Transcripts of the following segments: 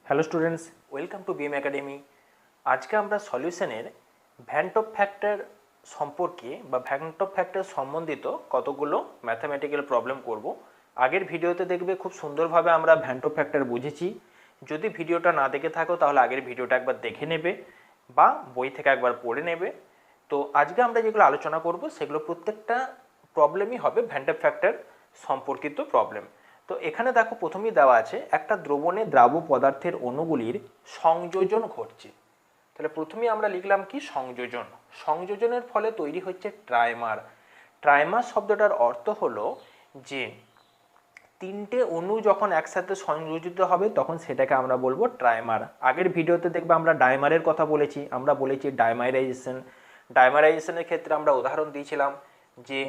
Hello students, welcome to BM academy. আজকে আমরা সলিউশনের vent of factor সম্পর্কে বা ভ্যান্ট অফ ফ্যাক্টর সম্বন্ধিত কতগুলো ম্যাথামেটিক্যাল প্রবলেম করব। আগের ভিডিওতে দেখবে খুব সুন্দরভাবে আমরা ভ্যান্ট অফ ফ্যাক্টর বুঝেছি। যদি ভিডিওটা না দেখে থাকো তাহলে আগের ভিডিওটা একবার দেখে নেবে বা বই থেকে একবার পড়ে নেবে। তো আজকে আমরা যেগুলো আলোচনা করব সেগুলো প্রত্যেকটা প্রবলেমই হবে ভ্যান্ট অফ ফ্যাক্টর সম্পর্কিত প্রবলেম। তো এখানে দেখো প্রথমেই দেওয়া আছে একটা দ্রবণে দ্রাব্য পদার্থের অণুগুলির সংযোজন ঘটছে। তাহলে প্রথমেই আমরা লিখলাম কি সংযোজন। সংযোজনের ফলে তৈরি হচ্ছে ট্রাইমার। ট্রাইমার শব্দটার অর্থ হলো যে তিনটে অণু যখন একসাথে সংযোজিত হবে তখন সেটাকে আমরা বলবো ট্রাইমার। আগের ভিডিওতে দেখবে আমরা ডাইমারের কথা বলেছি, আমরা বলেছি ডাইমারাইজেশন। ডাইমারাইজেশনের ক্ষেত্রে আমরা উদাহরণ দিয়েছিলাম যে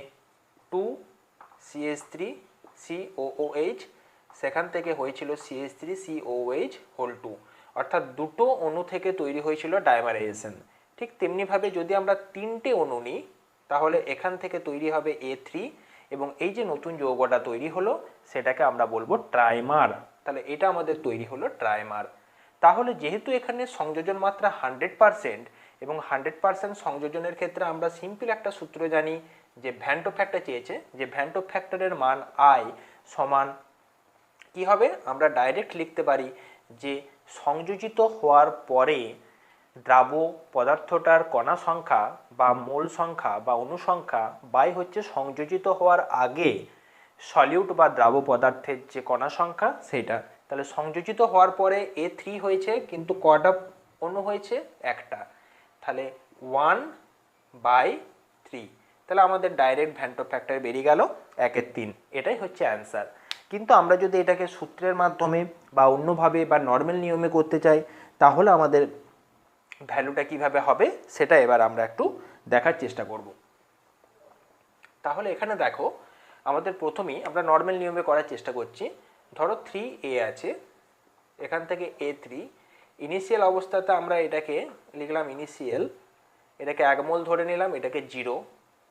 2CH3 COOH, সেখান থেকে হয়েছিল CH3 COOH হোল 2, অর্থাৎ দুটো অণু থেকে তৈরি হয়েছিল ডাইমারাইজেশন। ঠিক তেমনিভাবে যদি আমরা তিনটে অণু নিই তাহলে এখান থেকে তৈরি হবে A3 এবং এই যে নতুন যৌগটা তৈরি হলো সেটাকে আমরা বলবো ট্রাইমার। তাহলে এটা আমাদের তৈরি হলো ট্রাইমার। তাহলে যেহেতু এখানে সংযোজন মাত্রা 100% এবং 100% সংযোজনের ক্ষেত্রে আমরা সিম্পল একটা সূত্র জানি যে ভ্যান্ট অফ ফ্যাক্টর চেয়েছে, যে ভ্যান্ট অফ ফ্যাক্টরের মান I সমান কি হবে, আমরা ডাইরেক্ট লিখতে পারি যে সংযোজিত হওয়ার পরে দ্রাব্য পদার্থটার কণা সংখ্যা বা মোল সংখ্যা বা অণু সংখ্যা বাই হচ্ছে সংযোজিত হওয়ার আগে সলিউট বা দ্রাব্য পদার্থের যে কণা সংখ্যা সেটা। তাহলে সংযোজিত হওয়ার পরে A3 হয়েছে কিন্তু কটা অণু হয়েছে, একটা। তাহলে 1/3। তাহলে আমাদের ডাইরেক্ট ভ্যান্ট অফ ফ্যাক্টর বেরিয়ে গেল 1/3। এটাই হচ্ছে অ্যান্সার। কিন্তু আমরা যদি এটাকে সূত্রের মাধ্যমে বা অন্যভাবে বা নর্মাল নিয়মে করতে চাই তাহলে আমাদের ভ্যালুটা কিভাবে হবে সেটা এবার আমরা একটু দেখার চেষ্টা করব। তাহলে এখানে দেখো আমাদের প্রথমেই আমরা নর্মাল নিয়মে করার চেষ্টা করছি। ধরো 3A আছে, এখান থেকে A3 ইনিশিয়াল অবস্থাতে আমরা এটাকে লিখলাম ইনিশিয়াল, এটাকে 1 মোল ধরে নিলাম, এটাকে 0।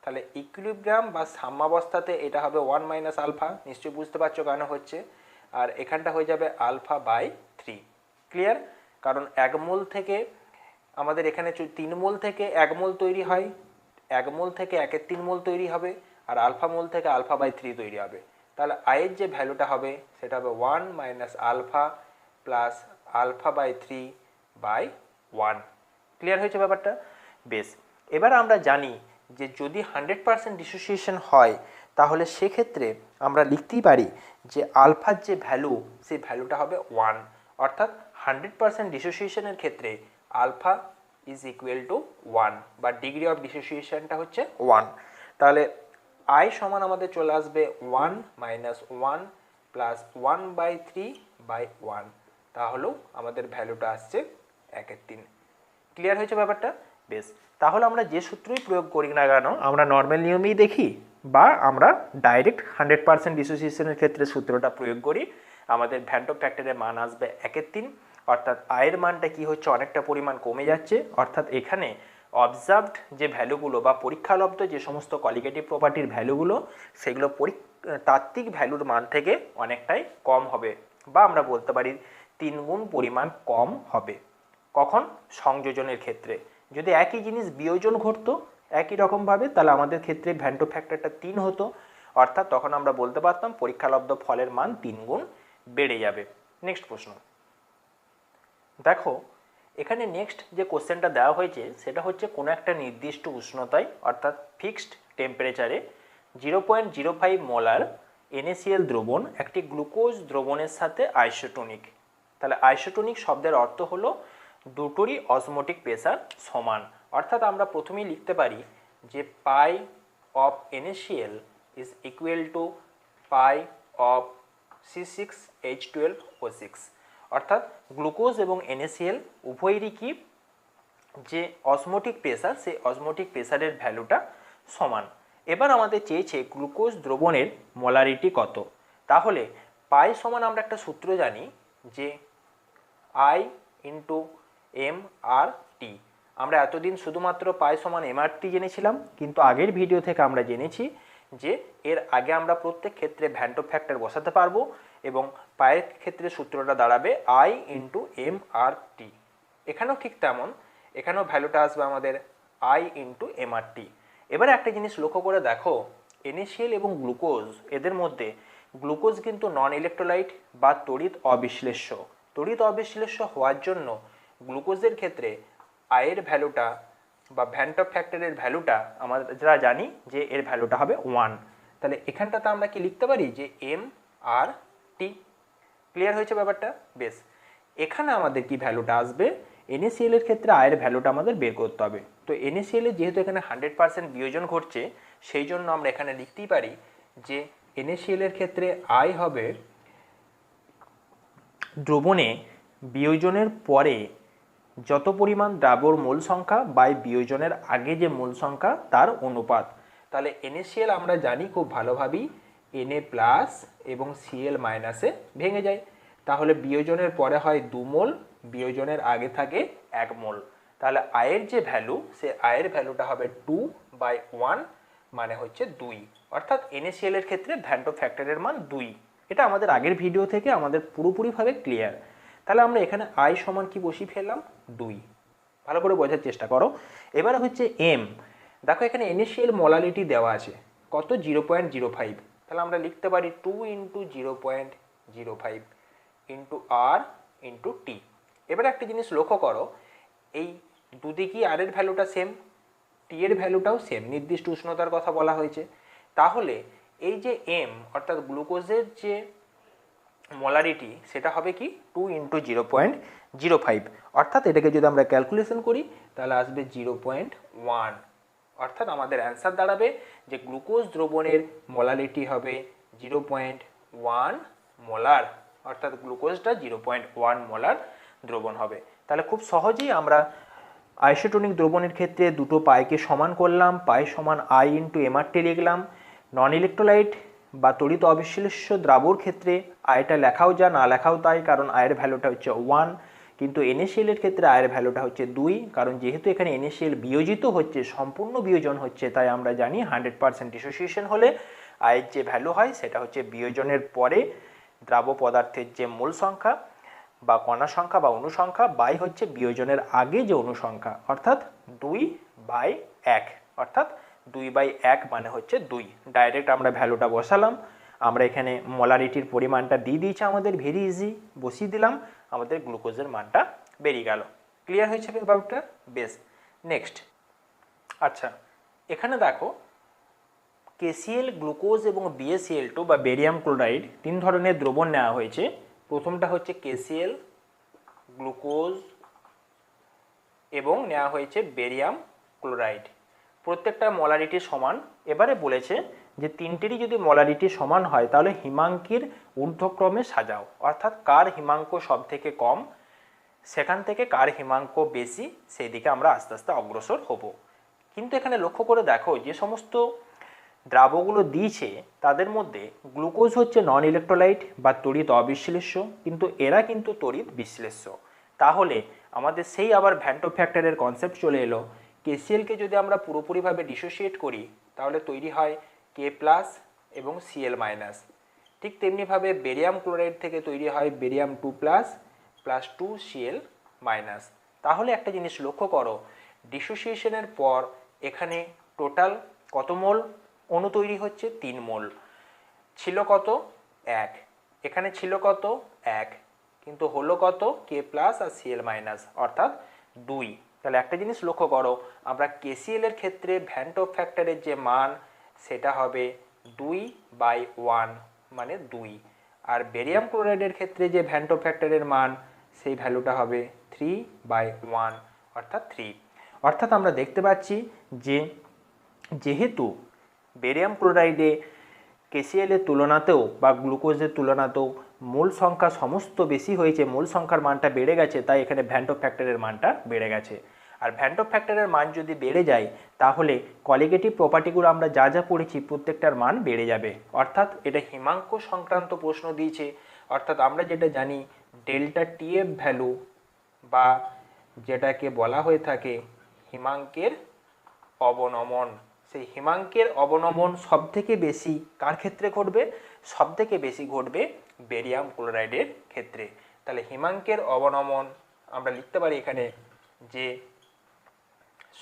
তাহলে ইকুইলিব্রিয়াম বা সাম্যাবস্থাতে এটা হবে 1 মাইনাস আলফা, নিশ্চয়ই বুঝতে পারছো কেন হচ্ছে। আর এখানটা হয়ে যাবে α/3। ক্লিয়ার? কারণ 1 মোল থেকে আমাদের এখানে 3 মোল থেকে 1 মোল তৈরি হয়, 1 মোল থেকে 1/3 মোল তৈরি হবে, আর আলফা মোল থেকে α/3 তৈরি হবে। তাহলে আয়ের যে ভ্যালুটা হবে সেটা হবে 1 মাইনাস আলফা প্লাস α/3/1। ক্লিয়ার হয়েছে ব্যাপারটা? বেশ, এবার আমরা জানি যে যদি 100% ডিসোসিয়েশন হয় তাহলে সেক্ষেত্রে আমরা লিখতেই পারি যে আলফার যে ভ্যালু সেই ভ্যালুটা হবে 1, অর্থাৎ 100% ডিসোসিয়েশনের ক্ষেত্রে আলফা ইজ ইকুয়াল টু 1 বা ডিগ্রি অফ ডিসোসিয়েশনটা হচ্ছে 1। তাহলে I সমান আমাদের চলে আসবে 1 মাইনাস 1 প্লাস 1/3/1, তাহলেও আমাদের ভ্যালুটা আসছে 1/3। ক্লিয়ার হয়েছে ব্যাপারটা? বেশ, তাহলে আমরা যে সূত্রই প্রয়োগ করি না কেন আমরা নর্মাল নিয়মেই দেখি বা আমরা ডাইরেক্ট 100% ডিসোসিয়েশনের ক্ষেত্রে সূত্রটা প্রয়োগ করি, আমাদের ভ্যান্ট অফ ফ্যাক্টরের মান আসবে 1/3। অর্থাৎ আয়ের মানটা কি হচ্ছে, অনেকটা পরিমাণ কমে যাচ্ছে। অর্থাৎ এখানে অবজার্ভড যে ভ্যালুগুলো বা পরীক্ষালব্ধ যে সমস্ত কোয়ালিটেটিভ প্রপার্টির ভ্যালুগুলো সেগুলো তাত্ত্বিক ভ্যালুর মান থেকে অনেকটাই কম হবে বা আমরা বলতে পারি 3 গুণ পরিমাণ কম হবে। কখন? সংযোজনের ক্ষেত্রে। যদি একই জিনিস বিয়োজন ঘটতো একই রকমভাবে তাহলে আমাদের ক্ষেত্রে ভ্যান্ট অফ ফ্যাক্টরটা 3 হতো, অর্থাৎ তখন আমরা বলতে পারতাম পরীক্ষালব্ধ ফলের মান 3 গুণ বেড়ে যাবে। নেক্সট প্রশ্ন দেখো, এখানে নেক্সট যে কোশ্চেনটা দেওয়া হয়েছে সেটা হচ্ছে কোনো একটা নির্দিষ্ট উষ্ণতায় অর্থাৎ ফিক্সড টেম্পারেচারে 0.05 মোলার NaCl দ্রবণ একটি গ্লুকোজ দ্রবণের সাথে আইসোটোনিক। তাহলে আইসোটোনিক শব্দের অর্থ হলো দুটোরই অসমোটিক প্রেসার সমান। অর্থাৎ আমরা প্রথমেই লিখতে পারি যে pi of NaCl is equal to pi of C6H12O6। অর্থাৎ গ্লুকোজ এবং NaCl উভয়েরই কি যে অসমোটিক প্রেসার সেই অসমোটিক প্রেসারের ভ্যালুটা সমান। এবার আমাদের চেয়েছে গ্লুকোজ দ্রবণের মোলারিটি কত। তাহলে পাই সমান আমরা একটা সূত্র জানি যে I ইন্টু MRT। আমরা এতদিন শুধুমাত্র পাই সমান MRT জেনেছিলাম, কিন্তু আগের ভিডিও থেকে আমরা জেনেছি যে এর আগে আমরা প্রত্যেক ক্ষেত্রে ভ্যান টপ ফ্যাক্টর বসাতে পারবো এবং পায়ের ক্ষেত্রে সূত্রটা দাঁড়াবে আই ইন্টু এম আর টি। এখানেও ঠিক তেমন, এখানেও ভ্যালুটা আসবে আমাদের আই ইন্টু এম আর টি। এবারে একটা জিনিস লক্ষ্য করে দেখো, NaCl এবং গ্লুকোজ, এদের মধ্যে গ্লুকোজ কিন্তু নন ইলেকট্রোলাইট বা তড়িৎ অবিশ্লেষ্য। তড়িৎ অবিশ্লেষ্য হওয়ার জন্য গ্লুকোজের ক্ষেত্রে আয়ের ভ্যালুটা বা ভ্যান টপ ফ্যাক্টরের ভ্যালুটা আমরা জানি যে এর ভ্যালুটা হবে 1। তাহলে এখানটাতে আমরা কি লিখতে পারি যে এম আর টি। ক্লিয়ার হয়েছে ব্যাপারটা? বেশ, এখানে আমাদের কি ভ্যালুটা আসবে, NaCl এর ক্ষেত্রে আয়ের ভ্যালুটা আমাদের বের করতে হবে। তো NaCl এর যেহেতু এখানে 100% বিয়োজন ঘটছে, সেই জন্য আমরা এখানে লিখতেই পারি যে NaCl এর ক্ষেত্রে আয় হবে দ্রবণে বিয়োজনের পরে যত পরিমাণ দ্রাবর মোল সংখ্যা বাই বিয়োজনের আগে যে মোল সংখ্যা তার অনুপাত। তাহলে NaCl আমরা জানি খুব ভালোভাবেই Na প্লাস এবং Cl মাইনাসে ভেঙে যায়। তাহলে বিয়োজনের পরে হয় 2 মোল, বিয়োজনের আগে থাকে 1 মোল। তাহলে আয়ের যে ভ্যালু, সে আয়ের ভ্যালুটা হবে 2/1 মানে হচ্ছে 2। অর্থাৎ NaCl এর ক্ষেত্রে ভ্যান টপ ফ্যাক্টরের মান 2। এটা আমাদের আগের ভিডিও থেকে আমাদের পুরোপুরিভাবে ক্লিয়ার। তাহলে আমরা এখানে আই সমান কি বসিয়ে ফেললাম, 2। ভালো করে বোঝার চেষ্টা করো। এবারে হচ্ছে এম। দেখো এখানে NaCl মোলালিটি দেওয়া আছে কত, 0.05। তাহলে আমরা লিখতে পারি 2 ইন্টু 0.05 ইন্টু আর ইন্টু টি। এবারে একটা জিনিস লক্ষ্য করো, এই দুদিকেই আর এর ভ্যালুটা সেম, টি এর ভ্যালুটাও সেম, নির্দিষ্ট উষ্ণতার কথা বলা হয়েছে। তাহলে এই যে এম অর্থাৎ গ্লুকোজের যে মোলারিটি, সেটা হবে কি 2 ইন্টু 0.05। অর্থাৎ এটাকে যদি আমরা ক্যালকুলেশন করি তাহলে আসবে 0.1। অর্থাৎ আমাদের অ্যান্সার দাঁড়াবে যে গ্লুকোজ দ্রবণের মোলারিটি হবে 0.1 মোলার। অর্থাৎ গ্লুকোজটা 0.1 মোলার দ্রবণ হবে। তাহলে খুব সহজেই আমরা আইসোটোনিক দ্রবণের ক্ষেত্রে দুটো পাইকে সমান করলাম, পাই সমান আই ইন্টু এমআরটি লিখলাম। নন ইলেকট্রোলাইট বা তড়িৎ অবিশ্লেষ্য দ্রাবর ক্ষেত্রে আয়টা লেখাও যা, না লেখাও তাই, কারণ আয়ের ভ্যালুটা হচ্ছে 1। কিন্তু NaCl এর ক্ষেত্রে আয়ের ভ্যালুটা হচ্ছে 2, কারণ যেহেতু এখানে NaCl বিয়োজিত হচ্ছে, সম্পূর্ণ বিয়োজন হচ্ছে, তাই আমরা জানি 100% ডিসোসিয়েশন হলে আয়ের যে ভ্যালু হয় সেটা হচ্ছে বিয়োজনের পরে দ্রাব্য পদার্থের যে মোল সংখ্যা বা কণা সংখ্যা বা অণু সংখ্যা বাই হচ্ছে বিয়োজনের আগে যে অণু সংখ্যা, অর্থাৎ 2/1। অর্থাৎ 2/1 মানে হচ্ছে 2। ডাইরেক্ট আমরা ভ্যালুটা বসালাম। আমরা এখানে মোলারিটির পরিমাণটা দিয়ে দিয়েছি আমাদের, ভেরি ইজি, বসিয়ে দিলাম, আমাদের গ্লুকোজের মানটা বেরিয়ে গেল। ক্লিয়ার হয়েছে ব্যাপারটা? বেশ, নেক্সট। আচ্ছা, এখানে দেখো KCl, গ্লুকোজ এবং BaCl2 বা বেরিয়াম ক্লোরাইড 3 ধরনের দ্রবণ নেওয়া হয়েছে। প্রথমটা হচ্ছে KCl, গ্লুকোজ এবং নেওয়া হয়েছে বেরিয়াম ক্লোরাইড। প্রত্যেকটা মোলারিটি সমান। এবারে বলেছে যে তিনটেরই যদি মোলারিটি সমান হয় তাহলে হিমাঙ্কের ঊর্ধ্বক্রমে সাজাও, অর্থাৎ কার হিমাঙ্ক সব থেকে কম, সেখান থেকে কার হিমাঙ্ক বেশি, সেই দিকে আমরা আস্তে আস্তে অগ্রসর হব। কিন্তু এখানে লক্ষ্য করে দেখো, যে সমস্ত দ্রাবগুলো দিয়েছে তাদের মধ্যে গ্লুকোজ হচ্ছে নন ইলেকট্রোলাইট বা তড়িৎ অবিশ্লেষ্য, কিন্তু এরা কিন্তু তড়িৎ বিশ্লেষ্য। তাহলে আমাদের সেই আবার ভ্যান টপ ফ্যাক্টরের কনসেপ্ট চলে এলো। KClকে যদি আমরা পুরোপুরিভাবে ডিসোসিয়েট করি তাহলে তৈরি হয় K প্লাস এবং Cl মাইনাস। ঠিক তেমনিভাবে বেরিয়াম ক্লোরাইড থেকে তৈরি হয় barium 2 plus plus 2 Cl minus. তাহলে একটা জিনিস লক্ষ্য করো, ডিসোসিয়েশনের পর এখানে টোটাল কত মোল অণু তৈরি হচ্ছে, 3 মোল। ছিল কত, 1। এখানে ছিল কত, 1, কিন্তু হলো কত, K প্লাস আর Cl মাইনাস, অর্থাৎ 2। তাহলে একটা জিনিস লক্ষ্য করো, আমরা KCl এর ক্ষেত্রে ভ্যান টপ ফ্যাক্টরের যে মান সেটা হবে 2/1 মানে 2। আর বেরিয়াম ক্লোরাইডের ক্ষেত্রে যে ভ্যান টপ ফ্যাক্টরের মান সেই ভ্যালুটা হবে 3/1 অর্থাৎ 3। অর্থাৎ আমরা দেখতে পাচ্ছি যে যেহেতু বেরিয়াম ক্লোরাইডে KCl এর তুলনাতেও বা গ্লুকোজের তুলনাতেও মোল সংখ্যা সমস্ত বেশি হয়েছে, মোল সংখ্যার মানটা বেড়ে গেছে, তাই এখানে ভ্যান টপ ফ্যাক্টরের মানটা বেড়ে গেছে। আর ভ্যান টপ ফ্যাক্টরের মান যদি বেড়ে যায় তাহলে কোয়ালিটেটিভ প্রপার্টিগুলো আমরা যা যা পড়েছি প্রত্যেকটার মান বেড়ে যাবে। অর্থাৎ এটা হিমাঙ্ক সংক্রান্ত প্রশ্ন দিয়েছে। অর্থাৎ আমরা যেটা জানি ডেল্টা TF ভ্যালু বা যেটাকে বলা হয়ে থাকে হিমাঙ্কের অবনমন, সেই হিমাঙ্কের অবনমন সবথেকে বেশি কার ক্ষেত্রে ঘটবে? সবথেকে বেশি ঘটবে বেরিয়াম ক্লোরাইডের ক্ষেত্রে। তাহলে হিমাঙ্কের অবনমন আমরা লিখতে পারি এখানে যে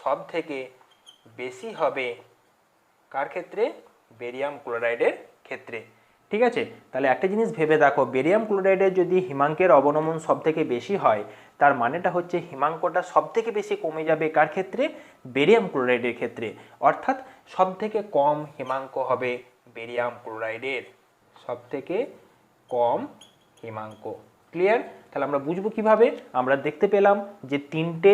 সবথেকে বেশি হবে কার ক্ষেত্রে? বেরিয়াম ক্লোরাইডের ক্ষেত্রে। ঠিক আছে, তাহলে একটা জিনিস ভেবে দেখো, বেরিয়াম ক্লোরাইডের যদি হিমাঙ্কের অবনমন সবথেকে বেশি হয়, তার মানেটা হচ্ছে হিমাঙ্কটা সবথেকে বেশি কমে যাবে কার ক্ষেত্রে? বেরিয়াম ক্লোরাইডের ক্ষেত্রে। অর্থাৎ সবথেকে কম হিমাঙ্ক হবে বেরিয়াম ক্লোরাইডের, সবথেকে কম হিমাঙ্ক। ক্লিয়ার? তাহলে আমরা বুঝবো কিভাবে? আমরা দেখতে পেলাম যে তিনটে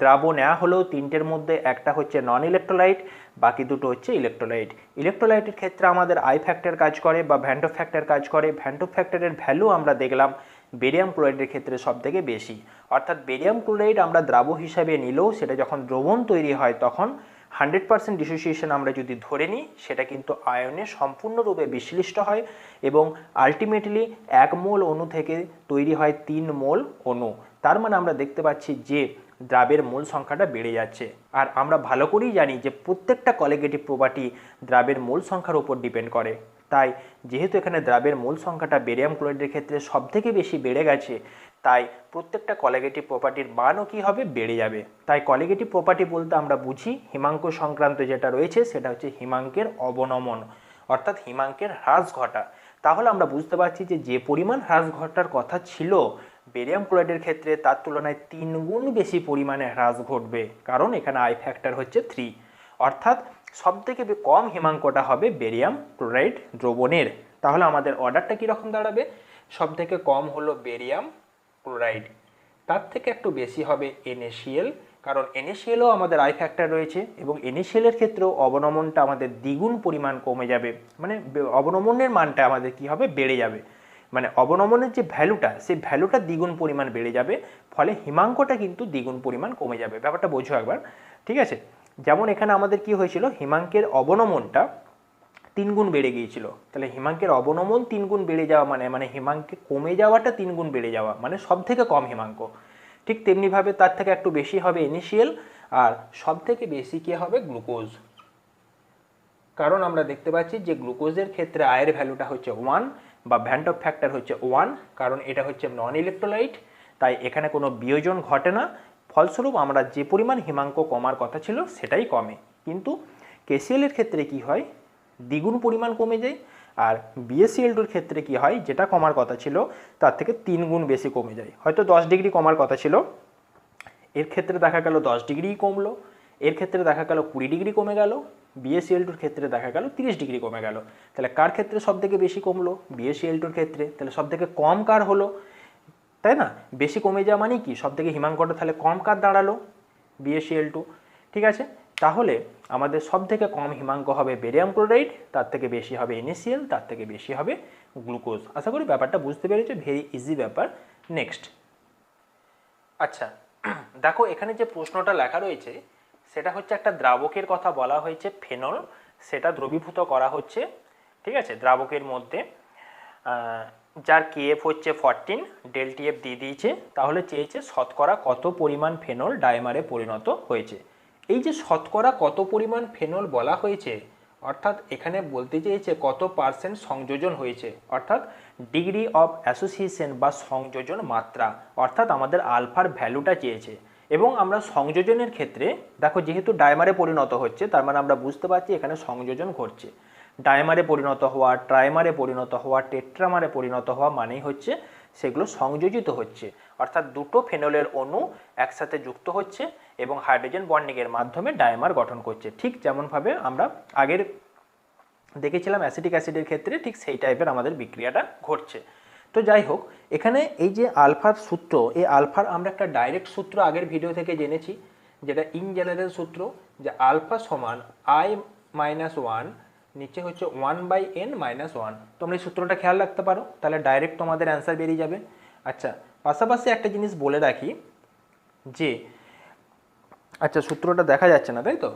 দ্রাব্য নেওয়া হলো, তিনটের মধ্যে একটা হচ্ছে নন ইলেকট্রোলাইট, বাকি দুটো হচ্ছে ইলেকট্রোলাইট। ইলেকট্রোলাইটের ক্ষেত্রে আমাদের আই ফ্যাক্টর কাজ করে বা ভ্যান্টো ফ্যাক্টর কাজ করে। ভ্যান্টো ফ্যাক্টরের ভ্যালু আমরা দেখলাম বেরিয়াম ক্লোরাইডের ক্ষেত্রে সবথেকে বেশি। অর্থাৎ বেরিয়াম ক্লোরাইড আমরা দ্রাব্য হিসাবে নিলেও সেটা যখন দ্রবণ তৈরি হয় তখন 100% ডিসোসিয়েশন আমরা যদি ধরে নিই, সেটা কিন্তু আয়নে সম্পূর্ণরূপে বিশ্লিষ্ট হয় এবং আলটিমেটলি 1 মোল অণু থেকে তৈরি হয় 3 মোল অণু। তার মানে আমরা দেখতে পাচ্ছি যে দ্রাবের মোল সংখ্যাটা বেড়ে যাচ্ছে। আর আমরা ভালো করেই জানি যে প্রত্যেকটা কলিগেটিভ প্রপার্টি দ্রাবের মোল সংখ্যার উপর ডিপেন্ড করে। তাই যেহেতু এখানে দ্রাবের মোল সংখ্যাটা বেরিয়াম ক্লোরাইডের ক্ষেত্রে সবথেকে বেশি বেড়ে গেছে, তাই প্রত্যেকটা কলিগেটিভ প্রপার্টির মানও কী হবে? বেড়ে যাবে। তাই কলিগেটিভ প্রপার্টি বলতে আমরা বুঝি হিমাঙ্ক সংক্রান্ত যেটা রয়েছে সেটা হচ্ছে হিমাঙ্কের অবনমন, অর্থাৎ হিমাঙ্কের হ্রাস ঘটা। তাহলে আমরা বুঝতে পারছি যে যে পরিমাণ হ্রাস ঘটার কথা ছিল বেরিয়াম ক্লোরাইডের ক্ষেত্রে, তার তুলনায় 3 গুণ বেশি পরিমাণে হ্রাস ঘটবে, কারণ এখানে আই ফ্যাক্টর হচ্ছে 3। অর্থাৎ সবথেকে কম হিমাঙ্কটা হবে বেরিয়াম ক্লোরাইড দ্রবণের। তাহলে আমাদের অর্ডারটা কীরকম দাঁড়াবে? সবথেকে কম হলো বেরিয়াম ক্লোরাইড, তার থেকে একটু বেশি হবে NaCl, কারণ NaClও আমাদের আই ফ্যাক্টর রয়েছে এবং NaClএর ক্ষেত্রেও অবনমনটা আমাদের দ্বিগুণ পরিমাণ কমে যাবে, মানে অবনমনের মানটা আমাদের কি হবে? বেড়ে যাবে। মানে অবনমনের যে ভ্যালুটা, সেই ভ্যালুটা দ্বিগুণ পরিমাণ বেড়ে যাবে, ফলে হিমাঙ্কটা কিন্তু দ্বিগুণ পরিমাণ কমে যাবে। ব্যাপারটা বোঝো একবার, ঠিক আছে? যেমন এখানে আমাদের কি হয়েছিল, হিমাঙ্কের অবনমনটা 3 গুণ বেড়ে গিয়েছিল। তাহলে হিমাঙ্কের অবনমন 3 গুণ বেড়ে যাওয়া মানে হিমাঙ্কে কমে যাওয়াটা 3 গুণ বেড়ে যাওয়া, মানে সব থেকে কম হিমাঙ্ক। ঠিক তেমনিভাবে তার থেকে একটু বেশি হবে NaCl, আর সব থেকে বেশি কি হবে? গ্লুকোজ। কারণ আমরা দেখতে পাচ্ছি যে গ্লুকোজের ক্ষেত্রে আয়ের ভ্যালুটা হচ্ছে 1 বা ভ্যান্টো ফ্যাক্টর হচ্ছে 1, কারণ এটা হচ্ছে নন ইলেকট্রোলাইট, তাই এখানে কোনো বিয়োজন ঘটে না। ফলস্বরূপ আমরা যে পরিমাণ হিমাঙ্ক কমার কথা ছিল সেটাই কমে। কিন্তু KCl এর ক্ষেত্রে কি হয়? দ্বিগুণ পরিমাণ কমে যায়। আর BaCl2 এর ক্ষেত্রে কি হয়? যেটা কমার কথা ছিল তার থেকে 3 গুণ বেশি কমে যায়। হয়তো 10 ডিগ্রি কমার কথা ছিল, এর ক্ষেত্রে দেখা গেল 10 ডিগ্রিই কমলো, এর ক্ষেত্রে দেখা গেল 20 ডিগ্রি কমে গেল, BaCl2 এর ক্ষেত্রে দেখা গেল 30 ডিগ্রি কমে গেল। তাহলে কার ক্ষেত্রে সবথেকে বেশি কমলো? BaCl2 এর ক্ষেত্রে। তাহলে সবথেকে কম কার হলো? তাই না? বেশি কমে যাওয়া মানে কি? সবথেকে হিমাঙ্কটা তাহলে কম কার দাঁড়ালো? BaCl2। ঠিক আছে, তাহলে আমাদের সবথেকে কম হিমাঙ্ক হবে বেরিয়াম ক্লোরাইড, তার থেকে বেশি হবে NaCl, তার থেকে বেশি হবে গ্লুকোজ। আশা করি ব্যাপারটা বুঝতে পেরেছো, ভেরি ইজি ব্যাপার। নেক্সট, আচ্ছা দেখো এখানে যে প্রশ্নটা লেখা রয়েছে সেটা হচ্ছে একটা দ্রাবকের কথা বলা হয়েছে ফেনল, সেটা দ্রবীভূত করা হচ্ছে, ঠিক আছে, দ্রাবকের মধ্যে, যার KF হচ্ছে 14, ΔTF দিয়ে দিয়েছে। তাহলে চেয়েছে শতকরা কত পরিমাণ ফেনল ডাইমারে পরিণত হয়েছে। এই যে শতকরা কত পরিমাণ ফেনল বলা হয়েছে, অর্থাৎ এখানে বলতে চেয়েছে কত পার্সেন্ট সংযোজন হয়েছে, অর্থাৎ ডিগ্রি অফ অ্যাসোসিয়েশন বা সংযোজন মাত্রা, অর্থাৎ আমাদের আলফার ভ্যালুটা চেয়েছে। এবং আমরা সংযোজনের ক্ষেত্রে দেখো যেহেতু ডাইমারে পরিণত হচ্ছে, তার মানে আমরা বুঝতে পারছি এখানে সংযোজন ঘটছে। ডাইমারে পরিণত হওয়া, ট্রাইমারে পরিণত হওয়া, টেট্রামারে পরিণত হওয়া মানেই হচ্ছে সেগুলো সংযোজিত হচ্ছে, অর্থাৎ দুটো ফেনলের অণু একসাথে যুক্ত হচ্ছে এবং হাইড্রোজেন বন্ডিংয়ের মাধ্যমে ডাইমার গঠন করছে। ঠিক যেমনভাবে আমরা আগের দেখেছিলাম অ্যাসিটিক অ্যাসিডের ক্ষেত্রে, ঠিক সেই টাইপের আমাদের বিক্রিয়াটা ঘটছে। তো যাই হোক, এখানে এই যে আলফার সূত্র, এই আলফার আমরা একটা ডাইরেক্ট সূত্র আগের ভিডিও থেকে জেনেছি, যেটা ইন জেনারেল সূত্র, যে আলফা সমান I-1, নিচে হচ্ছে 1/n-1। তোমরা এই সূত্রটা খেয়াল রাখতে পারো, তাহলে ডাইরেক্ট তোমাদের অ্যান্সার বেরিয়ে যাবে। আচ্ছা, পাশাপাশি একটা জিনিস বলে রাখি যে, আচ্ছা সূত্রটা দেখা যাচ্ছে না তাই তো?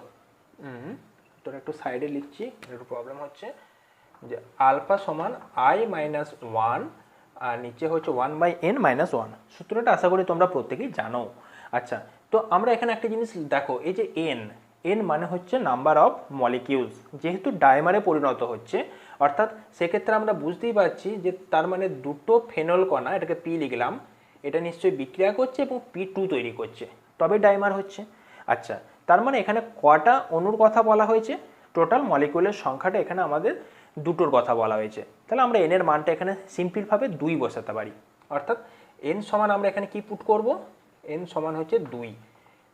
তোরা একটু সাইডে লিখছি, একটু প্রবলেম হচ্ছে। যে আলফা সমান I-1 আর নিচে হচ্ছে 1/n-1। সূত্রটা আশা করি তোমরা প্রত্যেকেই জানো। আচ্ছা, তো আমরা এখানে একটা জিনিস দেখো, এই যে n, এন মানে হচ্ছে নাম্বার অফ মলিকিউলস, যেহেতু ডাইমারে পরিণত হচ্ছে অর্থাৎ সেক্ষেত্রে আমরা বুঝতেই পারছি যে তার মানে দুটো ফেনল কণা, এটাকে পি লিখলাম, এটা নিশ্চয়ই বিক্রিয়া করছে এবং P2 তৈরি করছে, তবে ডাইমার হচ্ছে। আচ্ছা, তার মানে এখানে কটা অণুর কথা বলা হয়েছে? টোটাল মলিকিউলের সংখ্যাটা এখানে আমাদের দুটোর কথা বলা হয়েছে। তাহলে আমরা এন এর মানটা এখানে সিম্পলভাবে 2 বসাতে পারি, অর্থাৎ এন সমান আমরা এখানে কি পুট করব, এন সমান হচ্ছে 2।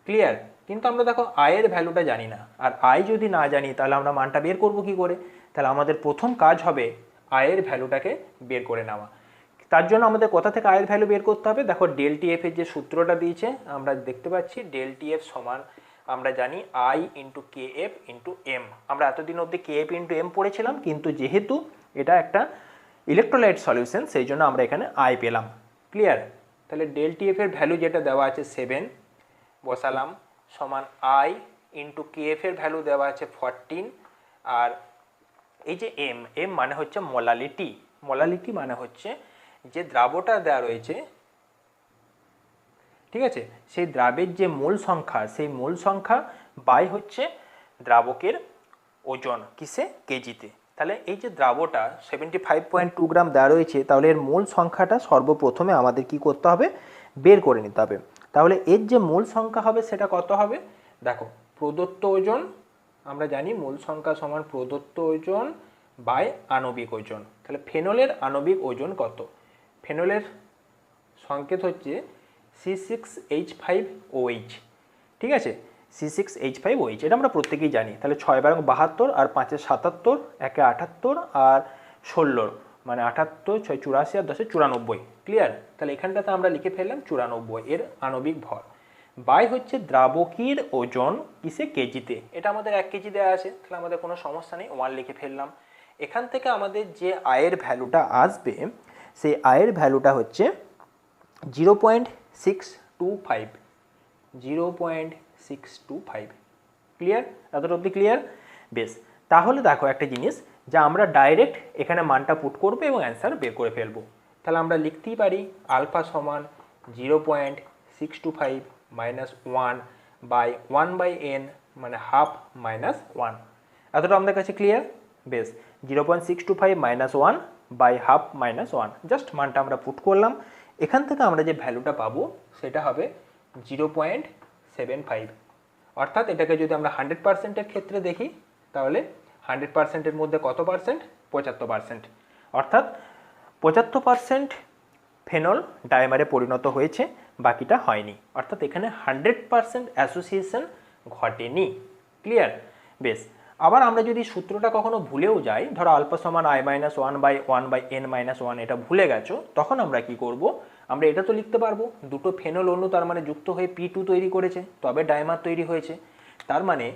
ক্লিয়ার? কিন্তু আমরা দেখো আয়ের ভ্যালুটা জানি না, আর আয় যদি না জানি তাহলে আমরা মানটা বের করব কি করে? তাহলে আমাদের প্রথম কাজ হবে আয়ের ভ্যালুটাকে বের করে নেওয়া। তার জন্য আমাদের কোথা থেকে আয়ের ভ্যালু বের করতে হবে? দেখো ডেল টি এফ এর যে সূত্রটা দিয়েছে আমরা দেখতে পাচ্ছি, ডেল টি এফ সমান আমরা জানি I into K F into M. আমরা এতদিন অবধি কে এফ ইন্টু এম পড়েছিলাম, কিন্তু যেহেতু এটা একটা ইলেকট্রোলাইট সলিউশন সেই জন্য আমরা এখানে আই পেলাম। ক্লিয়ার? তাহলে ডেল টি এফ এর ভ্যালু যেটা দেওয়া আছে 7 বসালাম, সমান আই ইন্টু কে এফ এর ভ্যালু দেওয়া আছে 14, আর এই যে এম, এম মানে হচ্ছে মোলালিটি। মোলালিটি মানে হচ্ছে যে দ্রাবটা দেওয়া রয়েছে, ঠিক আছে, সেই দ্রাবের যে মোল সংখ্যা, সেই মোল সংখ্যা বাই হচ্ছে দ্রাবকের ওজন, কিসে? কেজিতে। তাহলে এই যে দ্রাবটা 75.2 গ্রাম দেওয়া রয়েছে, তাহলে এর মোল সংখ্যাটা সর্বপ্রথমে আমাদের কি করতে হবে? বের করে নিতে হবে। তাহলে এর যে মোল সংখ্যা হবে সেটা কত হবে? দেখো প্রদত্ত ওজন, আমরা জানি মোল সংখ্যা সমান প্রদত্ত ওজন বাই আণবিক ওজন। তাহলে ফেনলের আণবিক ওজন কত? ফেনলের সংকেত হচ্ছে C6H5OH, ঠিক আছে, C6H5OH, এটা আমরা প্রত্যেকেই জানি। তাহলে 6 বারং 72 আর 5 77, 1 78 আর 16, মানে 78, 6 84 আর 10 94। ক্লিয়ার? তাহলে এখানটাতে আমরা লিখে ফেললাম 94 এর আণবিক ভর, বাই হচ্ছে দ্রাবকের ওজন কিসে? কেজিতে। এটা আমাদের 1 কেজি দেওয়া আছে, তাহলে আমাদের কোনো সমস্যা নেই, 1 লিখে ফেললাম। এখান থেকে আমাদের যে আয়ের ভ্যালুটা আসবে, সেই আয়ের ভ্যালুটা হচ্ছে 0.625, 0.625। ক্লিয়ার? এতটা অবধি ক্লিয়ার? বেশ, তাহলে দেখো একটা জিনিস, যা আমরা ডাইরেক্ট এখানে মানটা পুট করবো এবং অ্যান্সার বের করে ফেলবো। তাহলে আমরা লিখতেই পারি আলফা সমান 0.625 মাইনাস 1 বাই 1 বাই এন, মানে হাফ মাইনাস 1। এতটা আমাদের কাছে ক্লিয়ার? বেশ, 0.625 minus 1 by half minus 1, just মানটা আমরা পুট করলাম। এখান থেকে আমরা যে ভ্যালুটা পাবো সেটা হবে 0.75। অর্থাৎ এটাকে যদি আমরা 100%-এর ক্ষেত্রে দেখি, তাহলে 100%-এর মধ্যে কত পার্সেন্ট? 75%। অর্থাৎ 75% ফেনল ডাইমারে পরিণত হয়েছে, বাকিটা হয়নি। অর্থাৎ এখানে 100% অ্যাসোসিয়েশন ঘটেনি। ক্লিয়ার? বেশ, আবার আমরা যদি সূত্রটা কখনো ভুলেও যাই, ধরো আলফা সমান I minus 1 by 1 by N minus 1, এটা ভুলে গেছো, তখন আমরা কি করব? আমরা এটা তো লিখতে পারবো দুটো ফেনল অণু তার মানে যুক্ত হয়ে P2 তৈরি করেছে, তবে ডাইমার তৈরি হয়েছে। তার মানে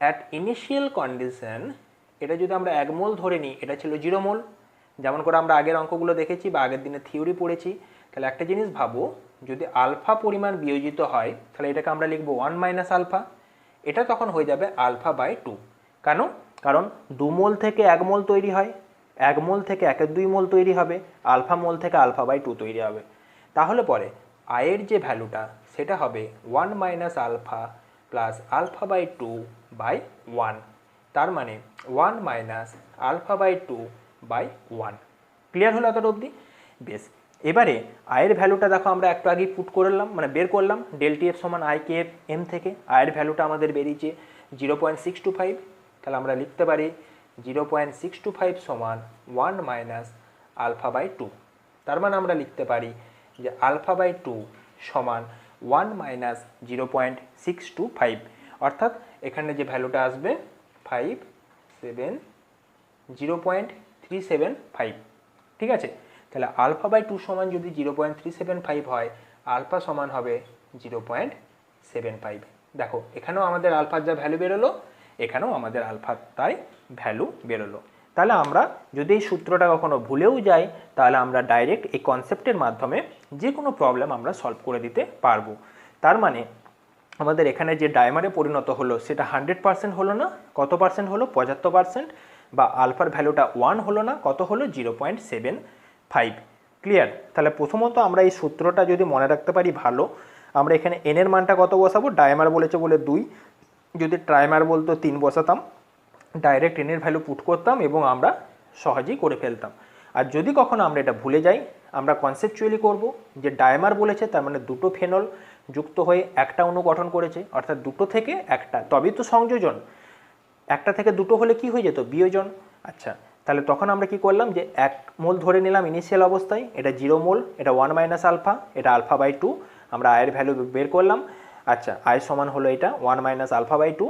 অ্যাট ইনিশিয়াল কন্ডিশন এটা যদি আমরা 1 মোল ধরে নিই, এটা ছিল 0 মোল, যেমন করে আমরা আগের অঙ্কগুলো দেখেছি বা আগের দিনে থিওরি পড়েছি। তাহলে একটা জিনিস ভাবো, যদি আলফা পরিমাণ বিয়োজিত হয় তাহলে এটাকে আমরা লিখবো 1 মাইনাস আলফা, এটা তখন হয়ে যাবে আলফা বাই 2। কেন? কারণ 2 মোল থেকে 1 মোল তৈরি হয়, 1 মোল থেকে 1/2 মোল তৈরি হবে, আলফা মোল থেকে আলফা বাই 2 তৈরি হবে। তাহলে পরে আয়ের যে ভ্যালুটা সেটা হবে 1 minus alpha plus alpha by 2 by 1, তার মানে 1 minus alpha by 2 by 1। Clear হলো এতটা অবধি? বেশ, এবারে আয়ের ভ্যালুটা দেখো আমরা একটু আগেই পুট করলাম, মানে বের করলাম, ডেল টি এফ সমান আই কে এফ এম থেকে আয়ের ভ্যালুটা আমাদের বেরিয়েছে 0.625। তাহলে আমরা লিখতে পারি 0.625 সমান 1 মাইনাস আলফা বাই 2। তার মানে আমরা লিখতে পারি যে আলফা বাই 2 সমান 1 মাইনাস 0.625, অর্থাৎ এখানে যে ভ্যালুটা আসবে 0.375। ঠিক আছে? তাহলে আলফা বাই 2 সমান যদি 0.375 হয়, আলফা সমান হবে 0.75। দেখো এখানেও আমাদের আলফার যা ভ্যালু বেরোলো, এখানেও আমাদের আলফার তাই ভ্যালু বেরোলো। তাহলে আমরা যদি এই সূত্রটা কখনো ভুলেও যাই, তাহলে আমরা ডাইরেক্ট এই কনসেপ্টের মাধ্যমে যে কোনো প্রবলেম আমরা সলভ করে দিতে পারবো। তার মানে আমাদের এখানে যে ডাইমারে পরিণত হলো সেটা 100% হলো না, কত পার্সেন্ট হলো? 75%। বা আলফার ভ্যালুটা 1 হলো না, কত হলো? 0.75। ক্লিয়ার? তাহলে প্রথমত আমরা এই সূত্রটা যদি মনে রাখতে পারি ভালো। আমরা এখানে এন এর মানটা কত বসাবো? ডাইমার বলেছে বলে 2, যদি ট্রাইমার বলতো 3 বসাতাম, ডাইরেক্ট এনের ভ্যালু পুট করতাম এবং আমরা সহজেই করে ফেলতাম। আর যদি কখনো আমরা এটা ভুলে যাই, আমরা কনসেপচুয়ালি করব যে ডাইমার বলেছে, তার মানে দুটো ফেনল যুক্ত হয়ে একটা অণু গঠন করেছে, অর্থাৎ দুটো থেকে একটা, তবেই তো সংযোজন। একটা থেকে দুটো হলে কি হয়ে যেত? বিয়োজন। আচ্ছা, তাহলে তখন আমরা কি করলাম যে 1 মোল ধরে নিলাম ইনিশিয়াল অবস্থায়, এটা 0 মোল, এটা 1 মাইনাস আলফা, এটা α/2, আমরা আয়ের ভ্যালু বের করলাম। আচ্ছা, আয় সমান হলো এটা 1 মাইনাস α/2,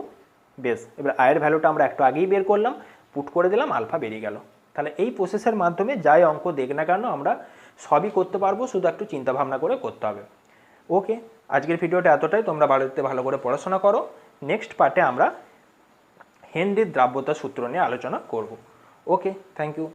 বেশ। এবার আয়ের ভ্যালুটা আমরা একটু আগেই বের করলাম, পুট করে দিলাম, আলফা বেরিয়ে গেল। তাহলে এই প্রসেসের মাধ্যমে যাই অঙ্ক দেখ না কেন আমরা সবই করতে পারবো, শুধু একটু চিন্তাভাবনা করে করতে হবে। ওকে, আজকের ভিডিওটা এতটাই। তোমরা বাড়িতে ভালো করে পড়াশোনা করো। নেক্সট পার্টে আমরা হেনরির দ্রাব্যতা সূত্র নিয়ে আলোচনা করব। ওকে, থ্যাংক ইউ।